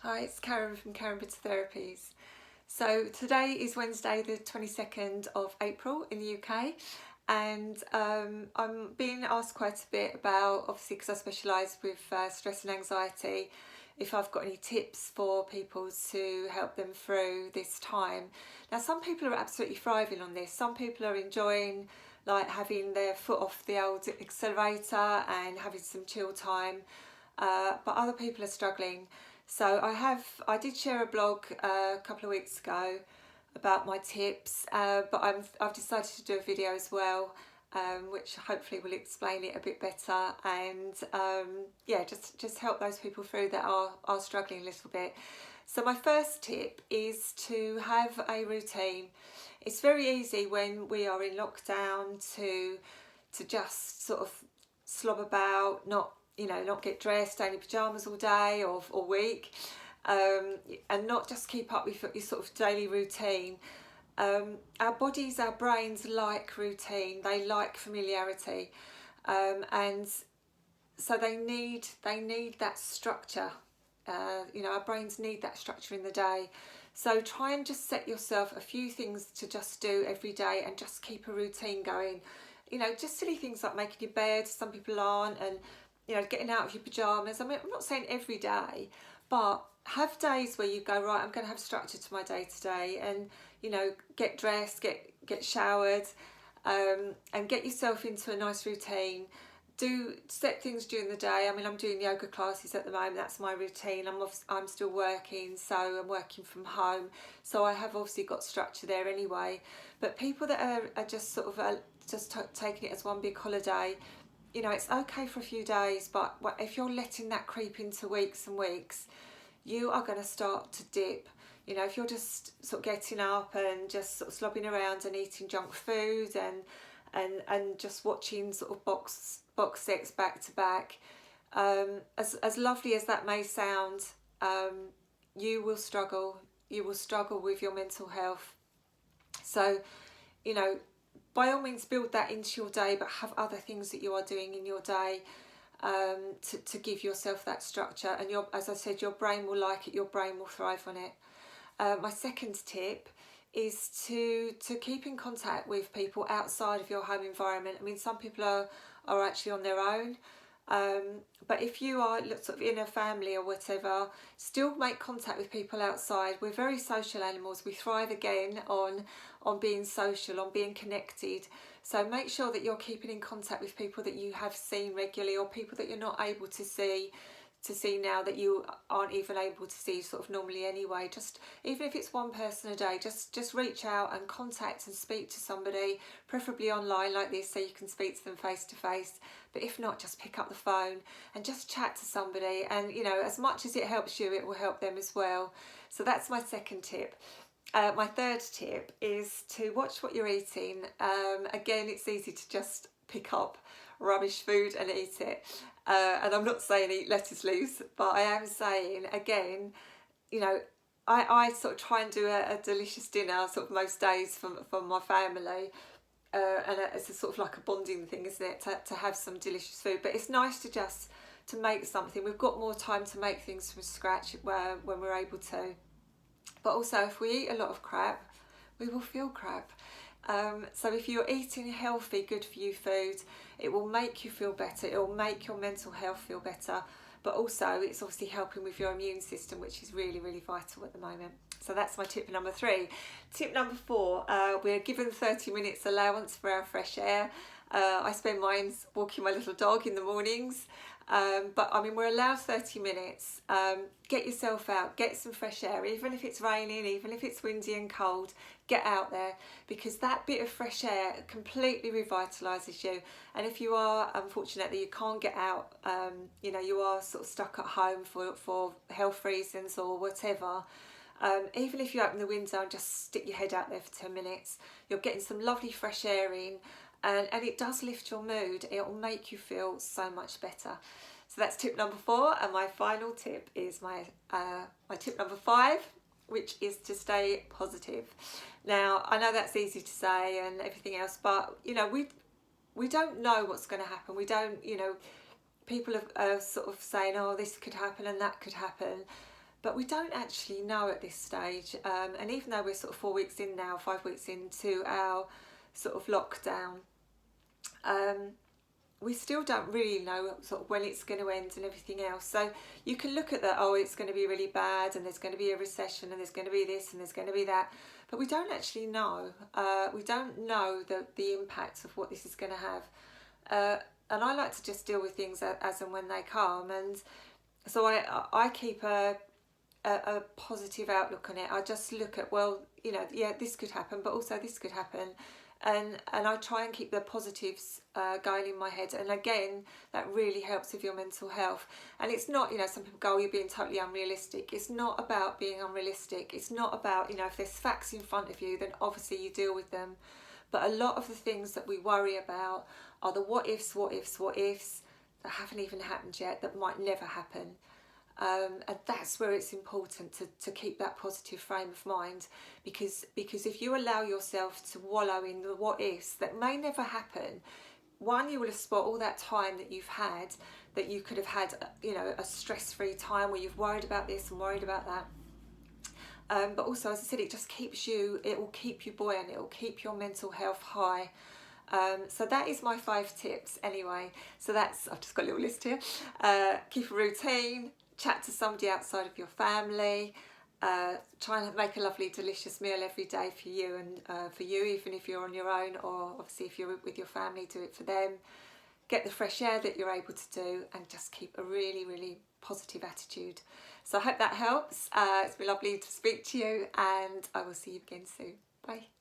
Hi, it's Karen from Britter Therapies. So today is Wednesday the 22nd of April in the UK, and I'm being asked quite a bit about, obviously because I specialise with stress and anxiety, if I've got any tips for people to help them through this time. Now some people are absolutely thriving on this, some people are enjoying like having their foot off the old accelerator and having some chill time, but other people are struggling. So I did share a blog a couple of weeks ago about my tips, but I've decided to do a video as well, which hopefully will explain it a bit better and yeah, just help those people through that are struggling a little bit. So my first tip is to have a routine. It's very easy when we are in lockdown to just sort of slob about, not get dressed, stay in pyjamas all day or week, and not just keep up with your sort of daily routine. Our bodies, our brains like routine, they like familiarity, and so they need that structure. Our brains need that structure in the day. So try and just set yourself a few things to just do every day and just keep a routine going. Just silly things like making your bed, some people aren't, and getting out of your pyjamas. I mean, I'm not saying every day, but have days where you go, right, I'm going to have structure to my day today, and get dressed, get showered, and get yourself into a nice routine. Do set things during the day. I mean, I'm doing yoga classes at the moment. That's my routine. I'm still working, so I'm working from home. So I have obviously got structure there anyway. But people that are just sort of taking it as one big holiday, it's okay for a few days, but if you're letting that creep into weeks and weeks, you are going to start to dip. If you're just sort of getting up and just sort of slobbing around and eating junk food and just watching sort of box sets back to back, as lovely as that may sound, you will struggle. You will struggle with your mental health. So, by all means build that into your day, but have other things that you are doing in your day to give yourself that structure. And as I said, your brain will like it, your brain will thrive on it. My second tip is to keep in contact with people outside of your home environment. I mean, some people are actually on their own, but if you are sort of in a family or whatever, still make contact with people outside. We're very social animals. We thrive again on being social, on being connected. So make sure that you're keeping in contact with people that you have seen regularly, or people that you're not able to see now, that you aren't even able to see sort of normally anyway. Just even if it's one person a day, just reach out and contact and speak to somebody, preferably online like this, so you can speak to them face to face. But if not, just pick up the phone and just chat to somebody, and as much as it helps you, it will help them as well. So that's my second tip. My third tip is to watch what you're eating. Again, it's easy to just pick up rubbish food and eat it. And I'm not saying eat lettuce leaves, but I am saying, again, I sort of try and do a delicious dinner sort of most days for my family. And it's a sort of like a bonding thing, isn't it, to have some delicious food. But it's nice to make something. We've got more time to make things from scratch when we're able to. But also, if we eat a lot of crap, we will feel crap. So if you're eating healthy, good for you food, it will make you feel better. It will make your mental health feel better. But also, it's obviously helping with your immune system, which is really, really vital at the moment. So that's my tip number 3. Tip number 4, we're given 30 minutes allowance for our fresh air. I spend mine walking my little dog in the mornings. But I mean, we're allowed 30 minutes. Get yourself out, get some fresh air, even if it's raining, even if it's windy and cold, get out there, because that bit of fresh air completely revitalises you. And if you are unfortunate that you can't get out, you are sort of stuck at home for health reasons or whatever, even if you open the window and just stick your head out there for 10 minutes, you're getting some lovely fresh air in. And it does lift your mood. It will make you feel so much better. So that's tip number 4. And my final tip is my tip number 5, which is to stay positive. Now, I know that's easy to say and everything else, but we don't know what's going to happen. We don't, people are sort of saying, oh, this could happen and that could happen. but we don't actually know at this stage. And even though we're sort of 4 weeks in now, 5 weeks into our sort of lockdown, we still don't really know sort of when it's going to end and everything else. So you can look at that, oh, it's going to be really bad, and there's going to be a recession, and there's going to be this, and there's going to be that, but we don't actually know. We don't know the impact of what this is going to have. And I like to just deal with things as and when they come, and so I keep a positive outlook on it. I just look at, well, you know, yeah, this could happen, but also this could happen. And I try and keep the positives going in my head. And again, that really helps with your mental health. And it's not, you know, some people go, oh, you're being totally unrealistic. It's not about being unrealistic. It's not about, you know, if there's facts in front of you, then obviously you deal with them. But a lot of the things that we worry about are the what ifs that haven't even happened yet, that might never happen. And that's where it's important to keep that positive frame of mind, because if you allow yourself to wallow in the what ifs that may never happen, one, you will have spent all that time that you've had, that you could have had, you know, a stress-free time where you've worried about this and worried about that. But also, as I said, it will keep you buoyant, it will keep your mental health high. So that is my 5 tips anyway. So I've just got a little list here. Keep a routine, chat to somebody outside of your family, try and make a lovely delicious meal every day for you, and for you, even if you're on your own, or obviously if you're with your family, do it for them. Get the fresh air that you're able to do, and just keep a really, really positive attitude. So I hope that helps. It's been lovely to speak to you, and I will see you again soon. Bye.